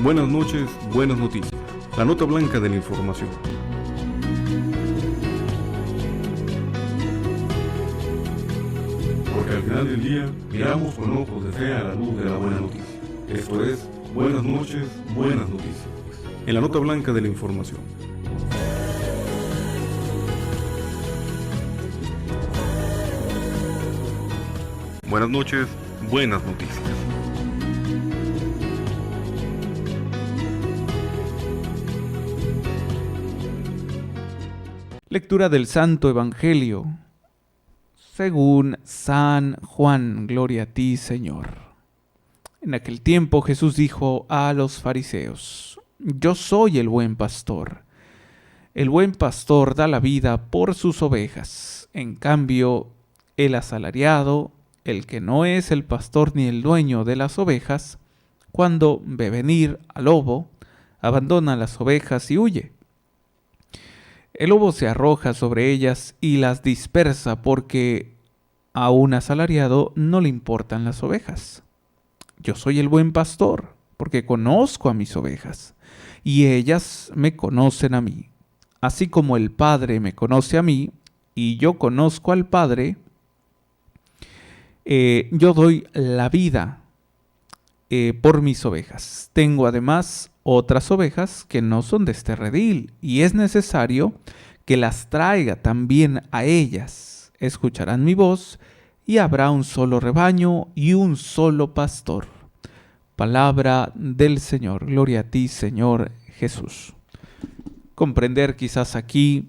Buenas noches, buenas noticias. La nota blanca de la información. Porque al final del día miramos con ojos de fe a la luz de la buena noticia. Esto es, buenas noches, buenas noticias. En la nota blanca de la información. Buenas noches, buenas noticias. Lectura del Santo Evangelio según San Juan. Gloria a ti, Señor. En aquel tiempo Jesús dijo a los fariseos: Yo soy el buen pastor. El buen pastor da la vida por sus ovejas. En cambio, el asalariado, el que no es el pastor ni el dueño de las ovejas, cuando ve venir al lobo, abandona las ovejas y huye. El lobo se arroja sobre ellas y las dispersa porque a un asalariado no le importan las ovejas. Yo soy el buen pastor porque conozco a mis ovejas y ellas me conocen a mí. Así como el Padre me conoce a mí y yo conozco al Padre, yo doy la vida por mis ovejas. Tengo además otras ovejas que no son de este redil, y es necesario que las traiga también a ellas. Escucharán mi voz, y habrá un solo rebaño y un solo pastor. Palabra del Señor. Gloria a ti, Señor Jesús. Comprender quizás aquí,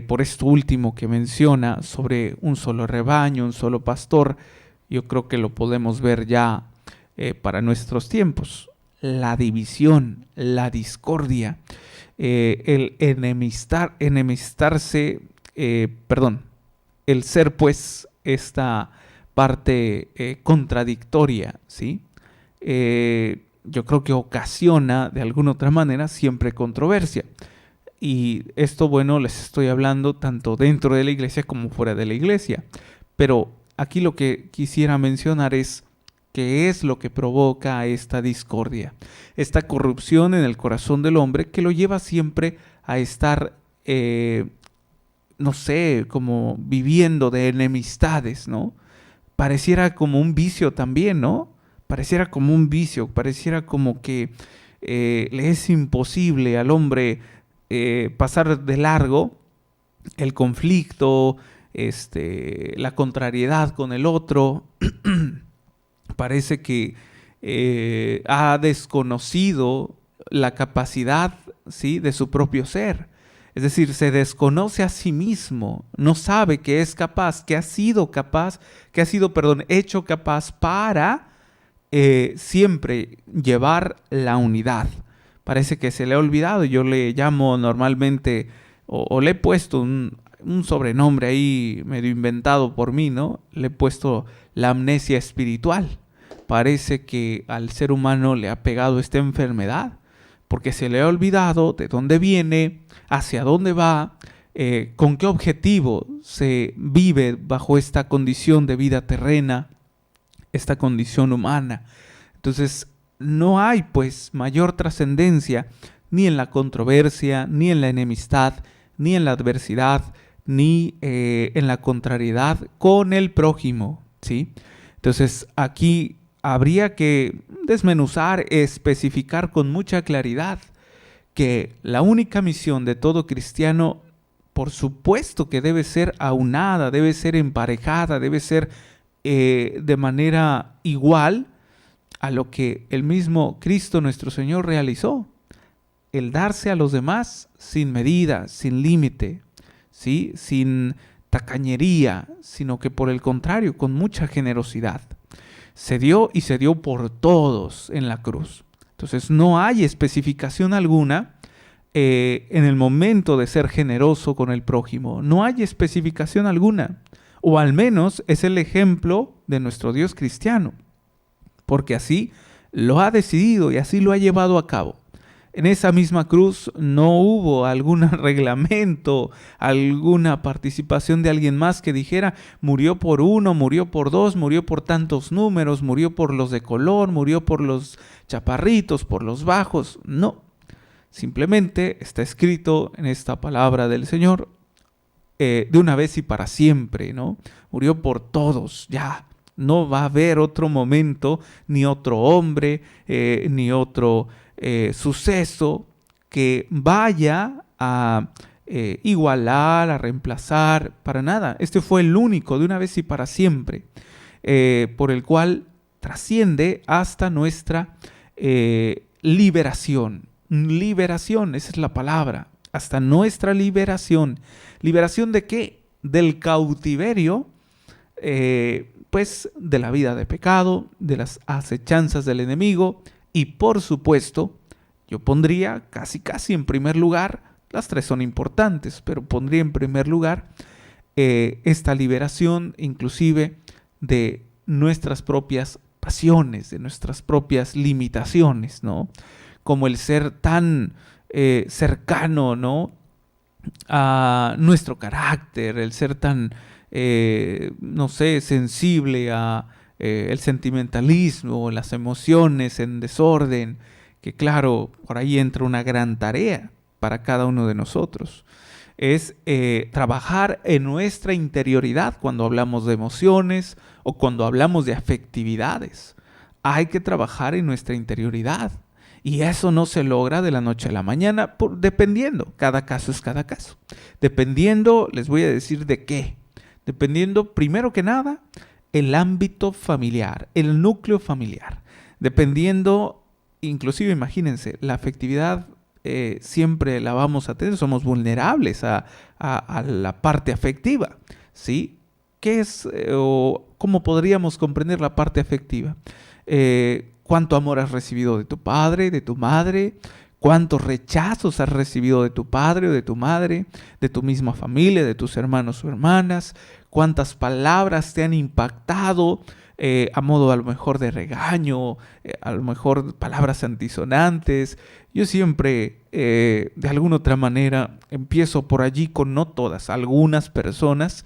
por esto último que menciona, sobre un solo rebaño, un solo pastor, yo creo que lo podemos ver ya para nuestros tiempos. La división, la discordia, el enemistarse, el ser pues esta parte contradictoria, ¿sí? Yo creo que ocasiona de alguna otra manera siempre controversia. Y esto, bueno, les estoy hablando tanto dentro de la iglesia como fuera de la iglesia. Pero aquí lo que quisiera mencionar es qué es lo que provoca esta discordia, esta corrupción en el corazón del hombre que lo lleva siempre a estar, como viviendo de enemistades, ¿no? Pareciera como un vicio también, ¿no? Pareciera como un vicio, pareciera como que le es imposible al hombre pasar de largo el conflicto, la contrariedad con el otro. Parece que ha desconocido la capacidad, ¿sí?, de su propio ser. Es decir, se desconoce a sí mismo, no sabe que es capaz, que ha sido hecho capaz para siempre llevar la unidad. Parece que se le ha olvidado. Yo le llamo normalmente, o le he puesto un sobrenombre ahí medio inventado por mí, ¿no? Le he puesto la amnesia espiritual. Parece que al ser humano le ha pegado esta enfermedad, porque se le ha olvidado de dónde viene, hacia dónde va, con qué objetivo se vive bajo esta condición de vida terrena, esta condición humana. Entonces, no hay pues mayor trascendencia ni en la controversia, ni en la enemistad, ni en la adversidad, ni en la contrariedad con el prójimo, ¿sí? Entonces, aquí habría que desmenuzar, especificar con mucha claridad que la única misión de todo cristiano, por supuesto que debe ser aunada, debe ser emparejada, debe ser de manera igual a lo que el mismo Cristo nuestro Señor realizó. El darse a los demás sin medida, sin límite, ¿sí?, sin tacañería, sino que por el contrario, con mucha generosidad. Se dio y se dio por todos en la cruz. Entonces no hay especificación alguna en el momento de ser generoso con el prójimo. No hay especificación alguna. O al menos es el ejemplo de nuestro Dios cristiano. Porque así lo ha decidido y así lo ha llevado a cabo. En esa misma cruz no hubo algún reglamento, alguna participación de alguien más que dijera, murió por uno, murió por dos, murió por tantos números, murió por los de color, murió por los chaparritos, por los bajos. No, simplemente está escrito en esta palabra del Señor, de una vez y para siempre, ¿no? Murió por todos, ya. No va a haber otro momento, ni otro hombre, ni otro suceso que vaya a igualar, a reemplazar, para nada. Este fue el único, de una vez y para siempre, por el cual trasciende hasta nuestra liberación. Liberación, esa es la palabra, hasta nuestra liberación. ¿Liberación de qué? Del cautiverio, pues de la vida de pecado, de las acechanzas del enemigo y por supuesto, yo pondría casi en primer lugar, las tres son importantes, pero pondría en primer lugar esta liberación inclusive de nuestras propias pasiones, de nuestras propias limitaciones, ¿no? Como el ser tan cercano, ¿no?, a nuestro carácter, el ser tan, no sé, sensible a el sentimentalismo, las emociones en desorden, que claro, por ahí entra una gran tarea para cada uno de nosotros. Es trabajar en nuestra interioridad cuando hablamos de emociones o cuando hablamos de afectividades. Hay que trabajar en nuestra interioridad. Y eso no se logra de la noche a la mañana, dependiendo, cada caso es cada caso. Dependiendo, les voy a decir de qué. Dependiendo, primero que nada, el ámbito familiar, el núcleo familiar. Dependiendo, inclusive imagínense, la afectividad siempre la vamos a tener, somos vulnerables a la parte afectiva, ¿sí? ¿Qué es o cómo podríamos comprender la parte afectiva? ¿Cuánto amor has recibido de tu padre, de tu madre? ¿Cuántos rechazos has recibido de tu padre o de tu madre, de tu misma familia, de tus hermanos o hermanas? ¿Cuántas palabras te han impactado a modo a lo mejor de regaño, a lo mejor palabras antisonantes? Yo siempre, de alguna otra manera, empiezo por allí con no todas, algunas personas,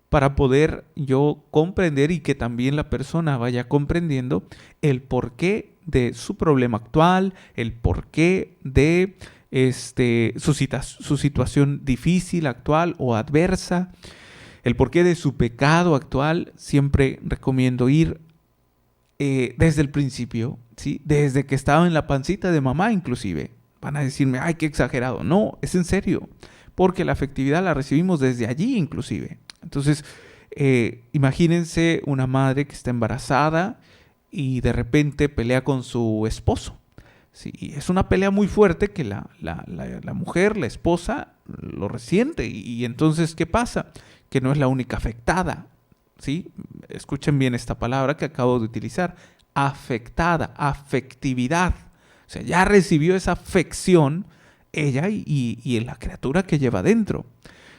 para poder yo comprender y que también la persona vaya comprendiendo el porqué de su problema actual, el porqué de su situación difícil actual o adversa, el porqué de su pecado actual. Siempre recomiendo ir desde el principio, ¿sí? Desde que estaba en la pancita de mamá inclusive. Van a decirme, ay, qué exagerado. No, es en serio, porque la afectividad la recibimos desde allí inclusive. Entonces, imagínense una madre que está embarazada y de repente pelea con su esposo. Sí, es una pelea muy fuerte que la mujer, la esposa, lo resiente. Y entonces, ¿qué pasa? Que no es la única afectada. ¿Sí? Escuchen bien esta palabra que acabo de utilizar. Afectada, afectividad. O sea, ya recibió esa afección ella y la criatura que lleva dentro.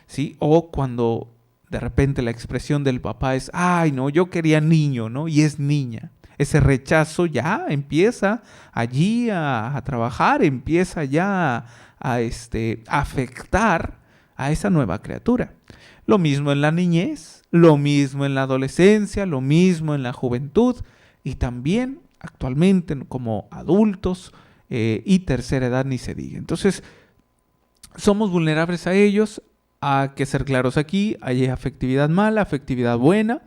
¿Sí? O cuando de repente la expresión del papá es, ay, no, yo quería niño, ¿no? Y es niña. Ese rechazo ya empieza allí a trabajar, empieza ya a afectar a esa nueva criatura. Lo mismo en la niñez, lo mismo en la adolescencia, lo mismo en la juventud y también actualmente como adultos y tercera edad ni se diga. Entonces, somos vulnerables a ellos. Hay que ser claros aquí, hay afectividad mala, afectividad buena.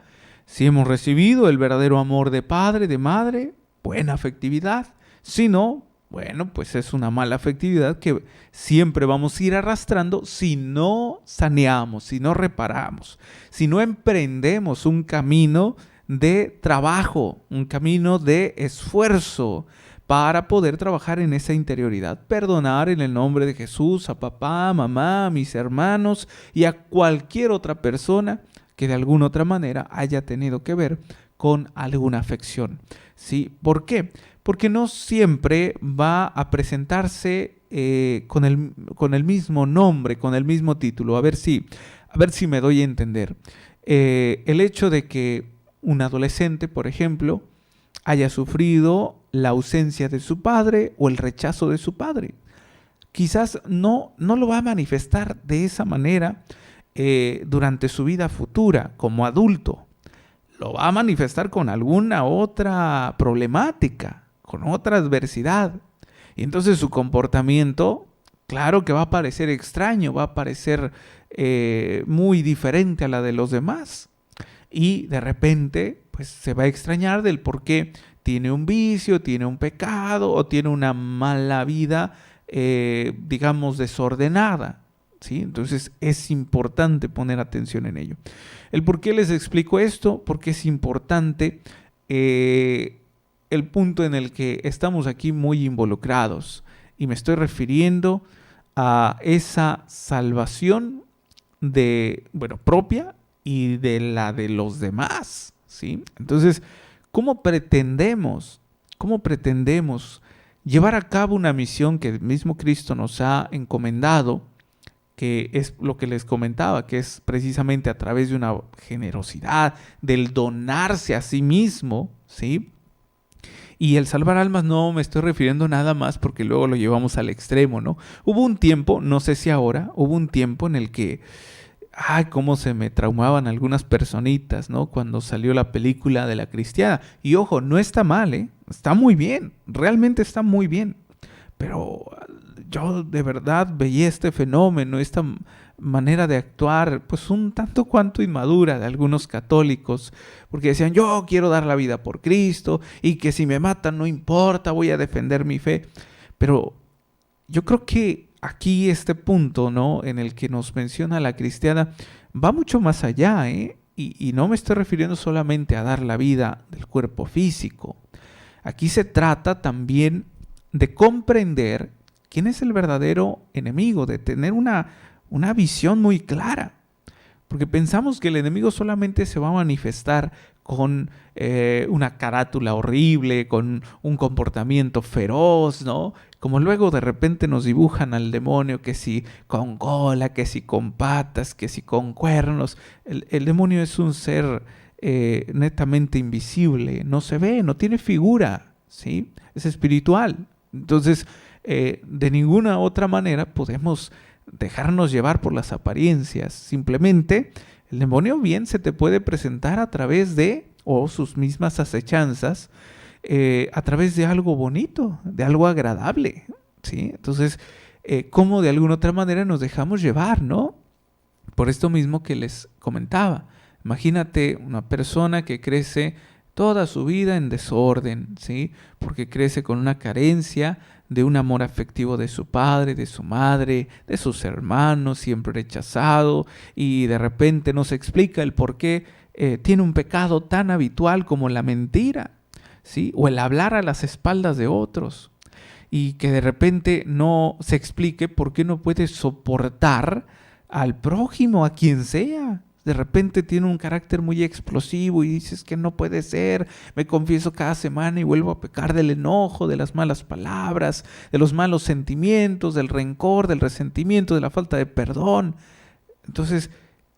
Si hemos recibido el verdadero amor de padre, de madre, buena afectividad. Si no, bueno, pues es una mala afectividad que siempre vamos a ir arrastrando si no saneamos, si no reparamos, si no emprendemos un camino de trabajo, un camino de esfuerzo, para poder trabajar en esa interioridad, perdonar en el nombre de Jesús a papá, mamá, a mis hermanos y a cualquier otra persona que de alguna otra manera haya tenido que ver con alguna afección. ¿Sí? ¿Por qué? Porque no siempre va a presentarse con el mismo nombre, con el mismo título. A ver si me doy a entender. El hecho de que un adolescente, por ejemplo, haya sufrido la ausencia de su padre o el rechazo de su padre. quizás no lo va a manifestar de esa manera durante su vida futura como adulto. Lo va a manifestar con alguna otra problemática, con otra adversidad. Y entonces su comportamiento, claro que va a parecer extraño, va a parecer muy diferente a la de los demás. Y de repente, pues se va a extrañar del por qué tiene un vicio, tiene un pecado o tiene una mala vida, digamos, desordenada, ¿sí? Entonces es importante poner atención en ello. ¿El por qué les explico esto? Porque es importante el punto en el que estamos aquí muy involucrados. Y me estoy refiriendo a esa salvación propia y de la de los demás, ¿sí? Entonces, ¿cómo pretendemos llevar a cabo una misión que el mismo Cristo nos ha encomendado, que es lo que les comentaba, que es precisamente a través de una generosidad, del donarse a sí mismo, ¿sí? Y el salvar almas no me estoy refiriendo nada más porque luego lo llevamos al extremo, ¿no? Hubo un tiempo, no sé si ahora, hubo un tiempo en el que, cómo se me traumaban algunas personitas, ¿no? Cuando salió la película de La Cristiana. Y ojo, no está mal, ¿eh? Está muy bien, realmente está muy bien. Pero yo de verdad veía este fenómeno, esta manera de actuar, pues un tanto cuanto inmadura de algunos católicos, porque decían, yo quiero dar la vida por Cristo, y que si me matan no importa, voy a defender mi fe. Pero yo creo que aquí este punto, ¿no?, en el que nos menciona La Cristiana, va mucho más allá, ¿eh? Y no me estoy refiriendo solamente a dar la vida del cuerpo físico. Aquí se trata también de comprender quién es el verdadero enemigo, de tener una visión muy clara. Porque pensamos que el enemigo solamente se va a manifestar con una carátula horrible, con un comportamiento feroz, ¿no? Como luego de repente nos dibujan al demonio, que si con cola, que si con patas, que si con cuernos. El demonio es un ser netamente invisible, no se ve, no tiene figura, ¿sí? Es espiritual. Entonces, de ninguna otra manera podemos dejarnos llevar por las apariencias. Simplemente, el demonio bien se te puede presentar a través de, o sus mismas acechanzas, a través de algo bonito, de algo agradable, ¿sí? Entonces, ¿cómo de alguna otra manera nos dejamos llevar, no? Por esto mismo que les comentaba. Imagínate una persona que crece toda su vida en desorden, ¿sí? Porque crece con una carencia de un amor afectivo de su padre, de su madre, de sus hermanos, siempre rechazado, y de repente no se explica el por qué tiene un pecado tan habitual como la mentira, ¿sí? O el hablar a las espaldas de otros, y que de repente no se explique por qué no puede soportar al prójimo, a quien sea. De repente tiene un carácter muy explosivo y dices que no puede ser, me confieso cada semana y vuelvo a pecar del enojo, de las malas palabras, de los malos sentimientos, del rencor, del resentimiento, de la falta de perdón. Entonces,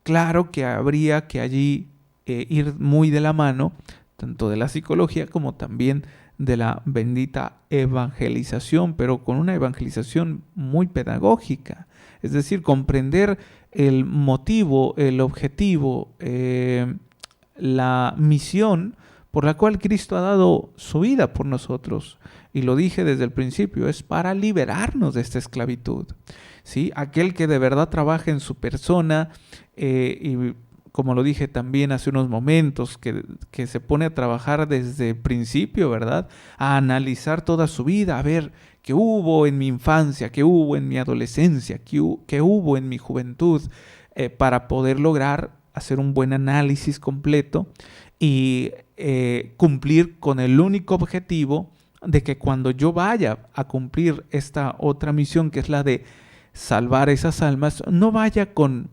claro que habría que allí ir muy de la mano, tanto de la psicología como también de la bendita evangelización, pero con una evangelización muy pedagógica. Es decir, comprender el motivo, el objetivo, la misión por la cual Cristo ha dado su vida por nosotros. Y lo dije desde el principio, es para liberarnos de esta esclavitud, ¿sí? Aquel que de verdad trabaja en su persona, y como lo dije también hace unos momentos, que se pone a trabajar desde el principio, ¿verdad? A analizar toda su vida, a ver qué hubo en mi infancia, qué hubo en mi adolescencia, qué hubo en mi juventud, para poder lograr hacer un buen análisis completo y cumplir con el único objetivo de que cuando yo vaya a cumplir esta otra misión, que es la de salvar esas almas, no vaya con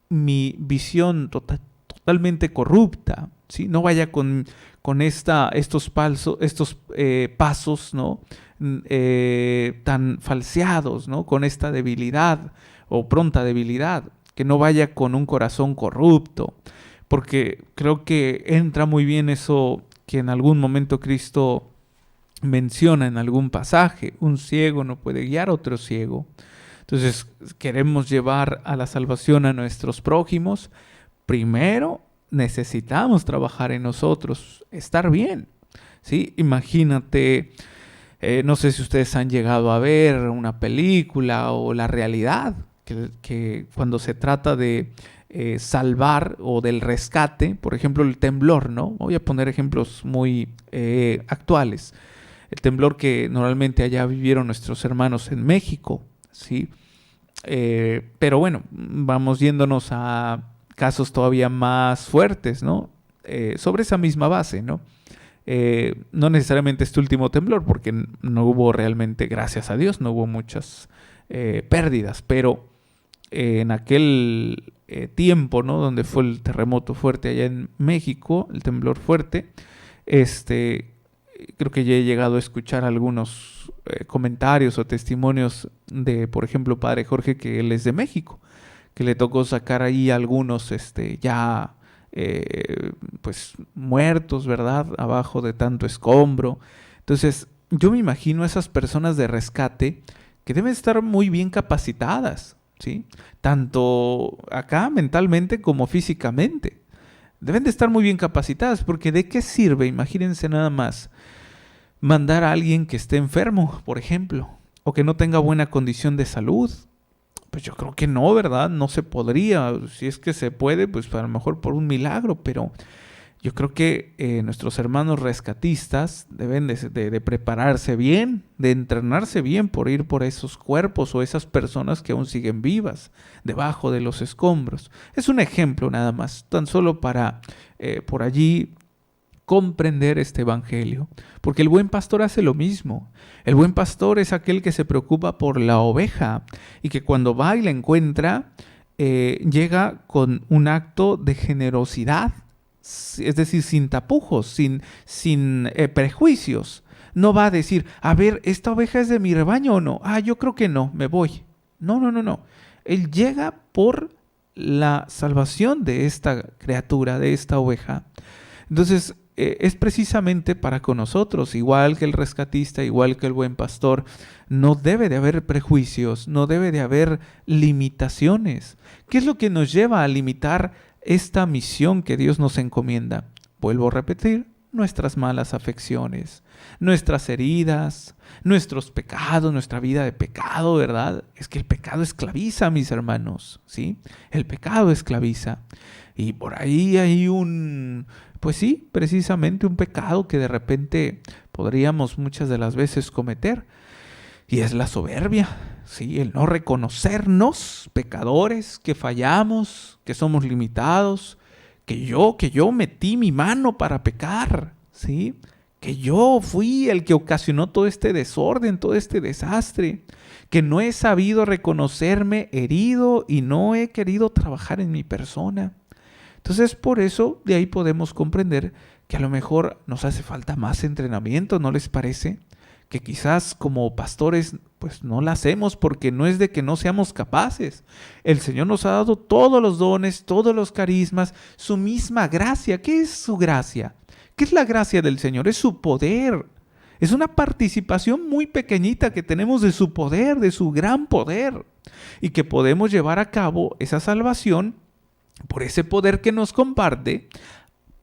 mi visión totalmente corrupta, ¿sí? No vaya con estos pasos, ¿no? Tan falseados, ¿no? Con esta debilidad o pronta debilidad, que no vaya con un corazón corrupto, porque creo que entra muy bien eso que en algún momento Cristo menciona en algún pasaje, un ciego no puede guiar a otro ciego. Entonces, queremos llevar a la salvación a nuestros prójimos. Primero, necesitamos trabajar en nosotros, estar bien, ¿sí? Imagínate, no sé si ustedes han llegado a ver una película o la realidad, que cuando se trata de salvar o del rescate, por ejemplo, el temblor, ¿no? Voy a poner ejemplos muy actuales. El temblor que normalmente allá vivieron nuestros hermanos en México, ¿sí? Pero bueno, vamos yéndonos a casos todavía más fuertes, ¿no? Sobre esa misma base, ¿no? No necesariamente este último temblor, porque no hubo realmente, gracias a Dios, no hubo muchas pérdidas, pero en aquel tiempo, ¿no? Donde fue el terremoto fuerte allá en México, el temblor fuerte, creo que ya he llegado a escuchar algunos comentarios o testimonios de, por ejemplo, Padre Jorge, que él es de México, que le tocó sacar ahí algunos ya pues muertos, ¿verdad? Abajo de tanto escombro. Entonces, yo me imagino a esas personas de rescate que deben estar muy bien capacitadas, ¿sí? Tanto acá mentalmente como físicamente. Deben de estar muy bien capacitadas, porque ¿de qué sirve? Imagínense nada más mandar a alguien que esté enfermo, por ejemplo, o que no tenga buena condición de salud. Pues yo creo que no, ¿verdad? No se podría. Si es que se puede, pues a lo mejor por un milagro, pero yo creo que nuestros hermanos rescatistas deben de prepararse bien, de entrenarse bien por ir por esos cuerpos o esas personas que aún siguen vivas debajo de los escombros. Es un ejemplo nada más, tan solo para por allí comprender este evangelio, porque el buen pastor hace lo mismo. El buen pastor es aquel que se preocupa por la oveja y que cuando va y la encuentra, llega con un acto de generosidad, es decir, sin tapujos, sin prejuicios. No va a decir, a ver, ¿esta oveja es de mi rebaño o no? Ah, yo creo que no, me voy. No. Él llega por la salvación de esta criatura, de esta oveja. Entonces, es precisamente para con nosotros, igual que el rescatista, igual que el buen pastor, no debe de haber prejuicios, no debe de haber limitaciones. ¿Qué es lo que nos lleva a limitar esta misión que Dios nos encomienda? Vuelvo a repetir, nuestras malas afecciones, nuestras heridas, nuestros pecados, nuestra vida de pecado, ¿verdad? Es que el pecado esclaviza, mis hermanos, ¿sí? El pecado esclaviza. Y por ahí hay pues sí, precisamente un pecado que de repente podríamos muchas de las veces cometer. Y es la soberbia, ¿sí? El no reconocernos pecadores, que fallamos, que somos limitados, que yo metí mi mano para pecar, ¿sí? Que yo fui el que ocasionó todo este desorden, todo este desastre, que no he sabido reconocerme herido y no he querido trabajar en mi persona. Entonces, por eso, de ahí podemos comprender que a lo mejor nos hace falta más entrenamiento, ¿no les parece? Que quizás como pastores, pues no la hacemos porque no es de que no seamos capaces. El Señor nos ha dado todos los dones, todos los carismas, su misma gracia. ¿Qué es su gracia? ¿Qué es la gracia del Señor? Es su poder. Es una participación muy pequeñita que tenemos de su poder, de su gran poder. Y que podemos llevar a cabo esa salvación por ese poder que nos comparte,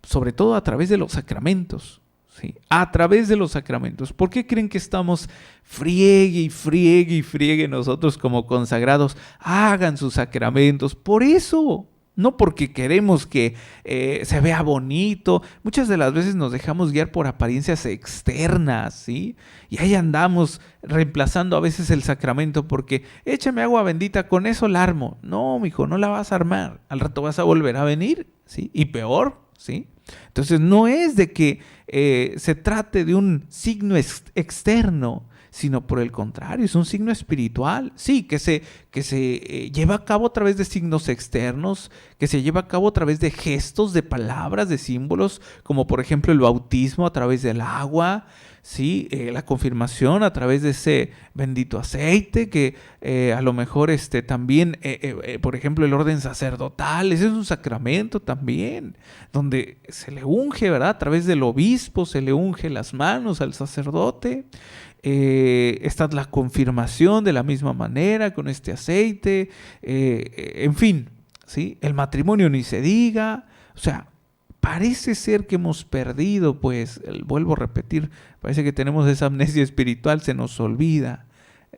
sobre todo a través de los sacramentos, ¿sí? A través de los sacramentos. ¿Por qué creen que estamos friegue nosotros como consagrados? Hagan sus sacramentos. Por eso, no porque queremos que se vea bonito. Muchas de las veces nos dejamos guiar por apariencias externas, ¿sí? Y ahí andamos reemplazando a veces el sacramento porque échame agua bendita, con eso la armo. No, mijo, no la vas a armar. Al rato vas a volver a venir, ¿sí? Y peor, ¿sí? Entonces no es de que se trate de un signo externo, sino por el contrario, es un signo espiritual, sí, que se lleva a cabo a través de signos externos, que se lleva a cabo a través de gestos, de palabras, de símbolos, como por ejemplo el bautismo a través del agua, ¿sí? La confirmación a través de ese bendito aceite que a lo mejor también, por ejemplo, el orden sacerdotal, ese es un sacramento también, donde se le unge, ¿verdad? A través del obispo se le unge las manos al sacerdote. Esta es la confirmación de la misma manera con este aceite, en fin, ¿sí? El matrimonio ni se diga, o sea, parece ser que hemos perdido, pues, vuelvo a repetir, parece que tenemos esa amnesia espiritual, se nos olvida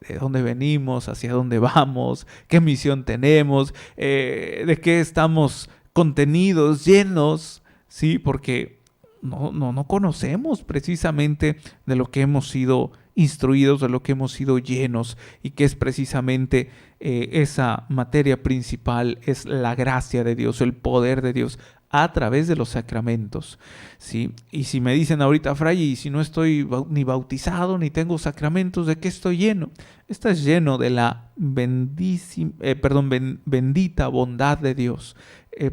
de dónde venimos, hacia dónde vamos, qué misión tenemos, de qué estamos contenidos, llenos, ¿sí? Porque no conocemos precisamente de lo que hemos sido instruidos, de lo que hemos sido llenos, y que es precisamente esa materia principal, es la gracia de Dios, el poder de Dios a través de los sacramentos, ¿sí? Y si me dicen ahorita, Fray, y si no estoy ni bautizado, ni tengo sacramentos, ¿de qué estoy lleno? Estás lleno de la bendita bondad de Dios,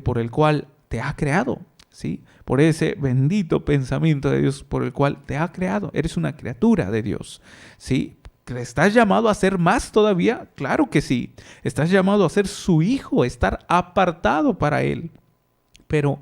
por el cual te ha creado, ¿sí? Por ese bendito pensamiento de Dios por el cual te ha creado. Eres una criatura de Dios, ¿sí? ¿Estás llamado a ser más todavía? Claro que sí. Estás llamado a ser su hijo, estar apartado para Él. Pero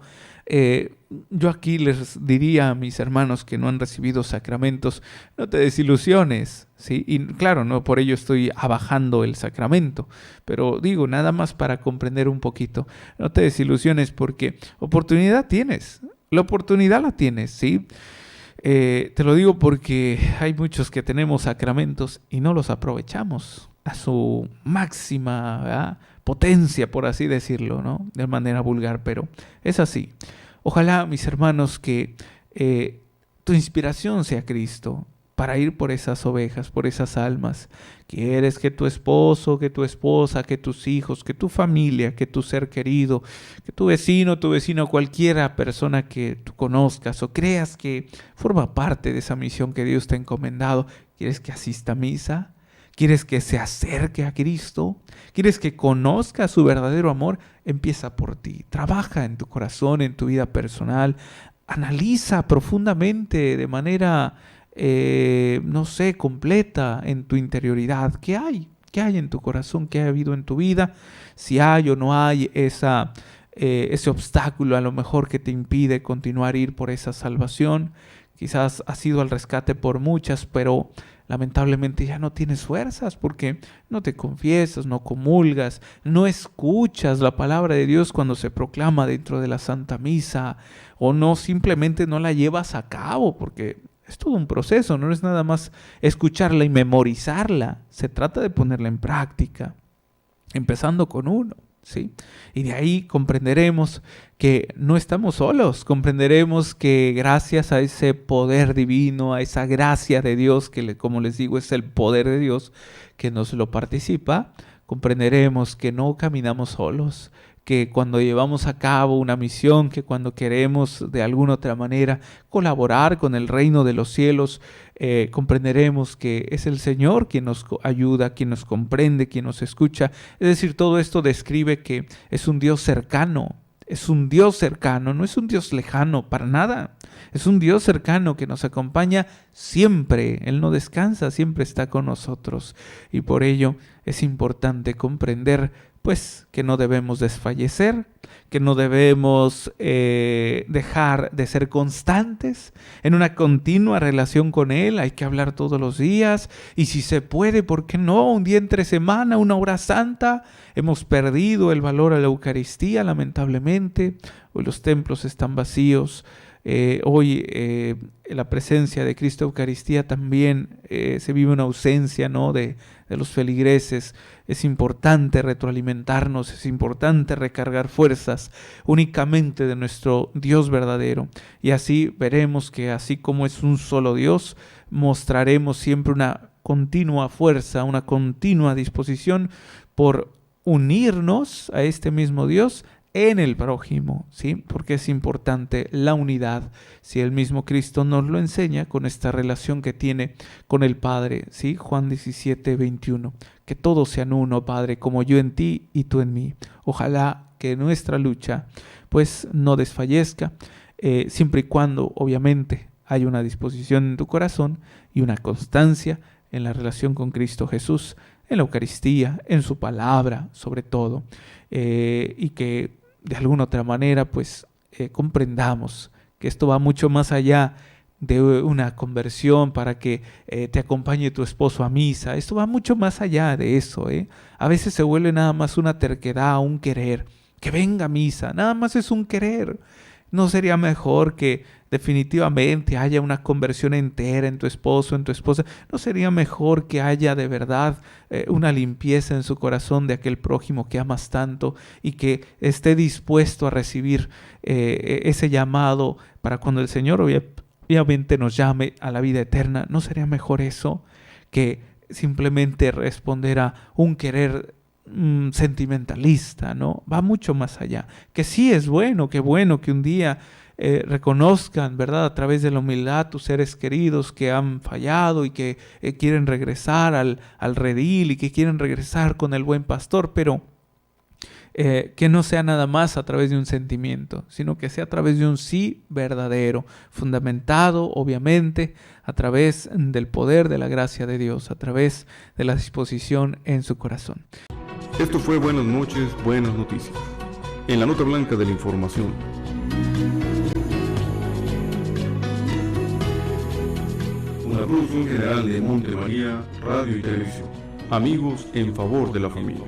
yo aquí les diría a mis hermanos que no han recibido sacramentos, no te desilusiones, ¿sí? Y claro, no por ello estoy abajando el sacramento, pero digo, nada más para comprender un poquito, no te desilusiones porque oportunidad tienes, la oportunidad la tienes, ¿sí? Te lo digo porque hay muchos que tenemos sacramentos y no los aprovechamos a su máxima, ¿verdad?, potencia, por así decirlo, ¿no? De manera vulgar, pero es así. Ojalá, mis hermanos, que tu inspiración sea Cristo para ir por esas ovejas, por esas almas. Quieres que tu esposo, que tu esposa, que tus hijos, que tu familia, que tu ser querido, que tu vecino, cualquiera persona que tú conozcas o creas que forma parte de esa misión que Dios te ha encomendado, ¿quieres que asista a misa? ¿Quieres que se acerque a Cristo? ¿Quieres que conozca su verdadero amor? Empieza por ti. Trabaja en tu corazón, en tu vida personal. Analiza profundamente, de manera, completa en tu interioridad. ¿Qué hay? ¿Qué hay en tu corazón? ¿Qué ha habido en tu vida? Si hay o no hay ese obstáculo a lo mejor que te impide continuar a ir por esa salvación. Quizás has ido al rescate por muchas, pero lamentablemente ya no tienes fuerzas porque no te confiesas, no comulgas, no escuchas la palabra de Dios cuando se proclama dentro de la Santa Misa, o no, simplemente no la llevas a cabo, porque es todo un proceso, no es nada más escucharla y memorizarla, se trata de ponerla en práctica, empezando con uno. ¿Sí? Y de ahí comprenderemos que no estamos solos, comprenderemos que gracias a ese poder divino, a esa gracia de Dios, que como les digo es el poder de Dios que nos lo participa, comprenderemos que no caminamos solos, que cuando llevamos a cabo una misión, que cuando queremos de alguna otra manera colaborar con el reino de los cielos, comprenderemos que es el Señor quien nos ayuda, quien nos comprende, quien nos escucha. Es decir, todo esto describe que es un Dios cercano, no es un Dios lejano para nada. Es un Dios cercano que nos acompaña siempre. Él no descansa, siempre está con nosotros. Y por ello es importante comprender pues que no debemos desfallecer, que no debemos dejar de ser constantes en una continua relación con Él. Hay que hablar todos los días y si se puede, ¿por qué no? Un día entre semana, una hora santa. Hemos perdido el valor a la Eucaristía, lamentablemente. Hoy los templos están vacíos. Hoy la presencia de Cristo Eucaristía también se vive una ausencia, ¿no?, de los feligreses. Es importante retroalimentarnos, es importante recargar fuerzas únicamente de nuestro Dios verdadero. Y así veremos que así como es un solo Dios, mostraremos siempre una continua fuerza, una continua disposición por unirnos a este mismo Dios en el prójimo, ¿sí? Porque es importante la unidad, si el mismo Cristo nos lo enseña con esta relación que tiene con el Padre, ¿sí? Juan 17:21, que todos sean uno, Padre, como yo en ti y tú en mí. Ojalá que nuestra lucha pues no desfallezca, siempre y cuando obviamente hay una disposición en tu corazón y una constancia en la relación con Cristo Jesús, en la Eucaristía, en su palabra, sobre todo, y que de alguna otra manera pues comprendamos que esto va mucho más allá de una conversión para que te acompañe tu esposo a misa. Esto va mucho más allá de eso. A veces se vuelve nada más una terquedad, un querer. Que venga a misa, nada más es un querer. ¿No sería mejor que definitivamente haya una conversión entera en tu esposo, en tu esposa? ¿No sería mejor que haya de verdad una limpieza en su corazón de aquel prójimo que amas tanto y que esté dispuesto a recibir ese llamado para cuando el Señor obviamente nos llame a la vida eterna? ¿No sería mejor eso que simplemente responder a un querer sentimentalista, ¿no? Va mucho más allá. Que sí es bueno, que un día reconozcan, ¿verdad?, a través de la humildad tus seres queridos que han fallado y que quieren regresar al redil y que quieren regresar con el buen pastor, pero que no sea nada más a través de un sentimiento, sino que sea a través de un sí verdadero, fundamentado, obviamente, a través del poder de la gracia de Dios, a través de la disposición en su corazón. Esto fue Buenas noches, buenas noticias. En la nota blanca de la información. Una producción general de Monte María, Radio y Televisión. Amigos en favor de la familia.